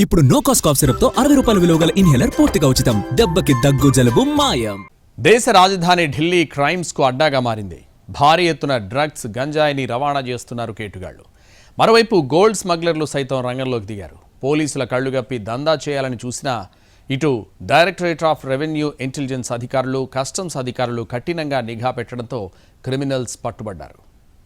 ఇప్పుడు no cost cough syrup తో 60 రూపాయల విలువ గల ఇన్హేలర్ పూర్తిగా ఉచితం. దెబ్బకి దగ్గు జలుబు మాయం. దేశ రాజధాని ఢిల్లీ క్రైమ్స్ కు అడ్డాగా మారింది. భారీ ఎత్తున డ్రగ్స్, గంజాయిని రవాణా చేస్తున్నారు కేటుగాళ్లు. మరోవైపు గోల్డ్ స్మగ్లర్లు సైతం రంగంలోకి దిగారు. పోలీసుల కళ్లుగప్పి దందా చేయాలని చూసినా ఇటు డైరెక్టరేట్ ఆఫ్ రెవెన్యూ ఇంటెలిజెన్స్ అధికారులు, కస్టమ్స్ అధికారులు కఠినంగా నిఘా పెట్టడంతో క్రిమినల్స్ పట్టుబడ్డారు.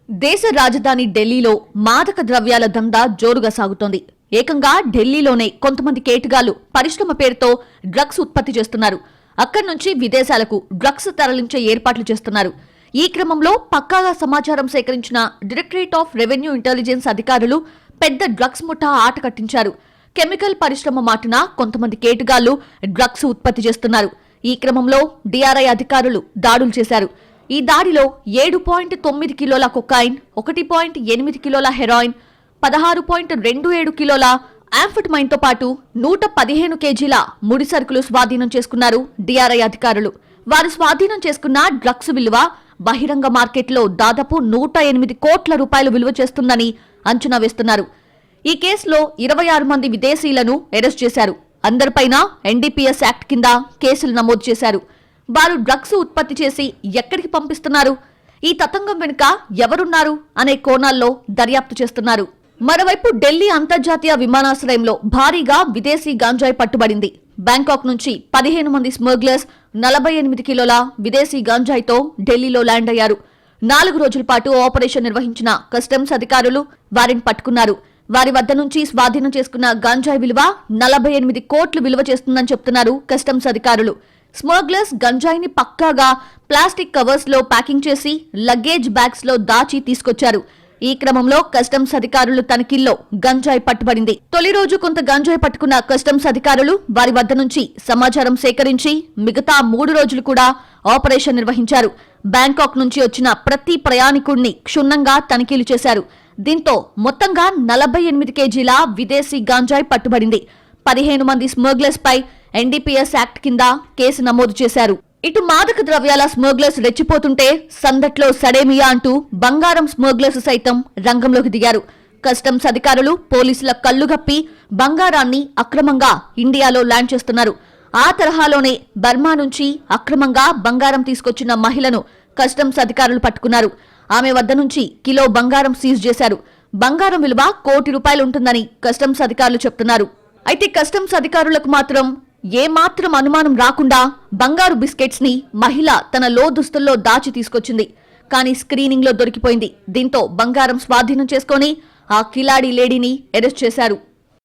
దేశ రాజధాని ఢిల్లీలో మాదక ద్రవ్యాల దందా జోరుగా సాగుతోంది. ఏకంగా ఢిల్లీలోనే కొంతమంది కేటుగాళ్లు పరిశ్రమ పేరుతో డ్రగ్స్ ఉత్పత్తి చేస్తున్నారు. అక్కడి నుంచి విదేశాలకు డ్రగ్స్ తరలించే ఏర్పాట్లు చేస్తున్నారు. ఈ క్రమంలో పక్కాగా సమాచారం సేకరించిన డైరెక్టరేట్ ఆఫ్ రెవెన్యూ ఇంటెలిజెన్స్ అధికారులు పెద్ద డ్రగ్స్ ముఠా ఆట కట్టించారు. కెమికల్ పరిశ్రమ మాటున కొంతమంది కేటుగాళ్లు డ్రగ్స్ ఉత్పత్తి చేస్తున్నారు. ఈ క్రమంలో డిఆర్ఐ అధికారులు దాడులు చేశారు. ఈ దాడిలో 7.9 కిలోల కొకాయిన్, 1.8 కిలోల హెరాయిన్, 16.27 కిలోల ఆంఫెటమైన్తో పాటు 115 కేజీల ముడి సరుకులు స్వాధీనం చేసుకున్నారు డిఆర్ఐ అధికారులు. వారు స్వాధీనం చేసుకున్న డ్రగ్స్ విలువ బహిరంగ మార్కెట్లో దాదాపు 108 కోట్ల రూపాయలు విలువ చేస్తుందని అంచనా వేస్తున్నారు. ఈ కేసులో 26 మంది విదేశీయులను అరెస్ట్ చేశారు. అందరిపైన ఎన్డీపీఎస్ యాక్ట్ కింద కేసులు నమోదు చేశారు. వారు డ్రగ్స్ ఉత్పత్తి చేసి ఎక్కడికి పంపిస్తున్నారు, ఈ తతంగం వెనుక ఎవరున్నారు అనే కోణాల్లో దర్యాప్తు చేస్తున్నారు. మరోవైపు ఢిల్లీ అంతర్జాతీయ విమానాశ్రయంలో భారీగా విదేశీ గాంజాయి పట్టుబడింది. బ్యాంకాక్ నుంచి 15 మంది స్మగ్లర్స్ 48 కిలోల విదేశీ గాంజాయితో ఢిల్లీలో ల్యాండ్ అయ్యారు. 4 రోజుల పాటు ఆపరేషన్ నిర్వహించిన కస్టమ్స్ అధికారులు వారిని పట్టుకున్నారు. వారి వద్ద నుంచి స్వాధీనం చేసుకున్న గాంజాయి విలువ 48 కోట్లు విలువ చేస్తుందని చెప్తున్నారు కస్టమ్స్ అధికారులు. స్మగ్లర్స్ గంజాయిని పక్కాగా ప్లాస్టిక్ కవర్స్ లో ప్యాకింగ్ చేసి లగేజ్ బ్యాగ్స్ లో దాచి తీసుకొచ్చారు. ఈ క్రమంలో కస్టమ్స్ అధికారులు తనిఖీల్లో గంజాయి పట్టుబడింది. తొలి రోజు కొంత గంజాయి పట్టుకున్న కస్టమ్స్ అధికారులు వారి వద్ద నుంచి సమాచారం సేకరించి మిగతా 3 రోజులు కూడా ఆపరేషన్ నిర్వహించారు. బ్యాంకాక్ నుంచి వచ్చిన ప్రతి ప్రయాణికుడిని క్షుణ్ణంగా తనిఖీలు చేశారు. దీంతో మొత్తంగా 48 కేజీల విదేశీ గంజాయి పట్టుబడింది. 15 మంది స్మగ్లర్స్ పై ఎన్డీపీఎస్ యాక్ట్ కింద కేసు నమోదు చేశారు. ఇటు మాదక ద్రవ్యాల స్మగ్లర్స్ రెచ్చిపోతుంటే సందట్లో సడేమియా అంటూ బంగారం స్మగ్లర్స్ సైతం రంగంలోకి దిగారు. కస్టమ్స్ అధికారులు పోలీసుల కళ్లుగప్పి బంగారాన్ని అక్రమంగా ఇండియాలో ల్యాండ్ చేస్తున్నారు. ఆ తరహాలోనే బర్మా నుంచి అక్రమంగా బంగారం తీసుకొచ్చిన మహిళను కస్టమ్స్ అధికారులు పట్టుకున్నారు. ఆమె వద్ద నుంచి కిలో బంగారం సీజ్ చేశారు. బంగారం విలువ ₹1 కోటి ఉంటుందని కస్టమ్స్ అధికారులు చెప్తున్నారు. అయితే కస్టమ్స్ అధికారులకు మాత్రం ఏమాత్రం అనుమానం రాకుండా బంగారు బిస్కెట్స్ ని మహిళ తన దుస్తుల్లో దాచి తీసుకొచ్చింది. కానీ స్క్రీనింగ్ లో దొరికిపోయింది. దీంతో బంగారం స్వాధీనం చేసుకుని ఆ కిలాడి లేడీని అరెస్ట్ చేశారు.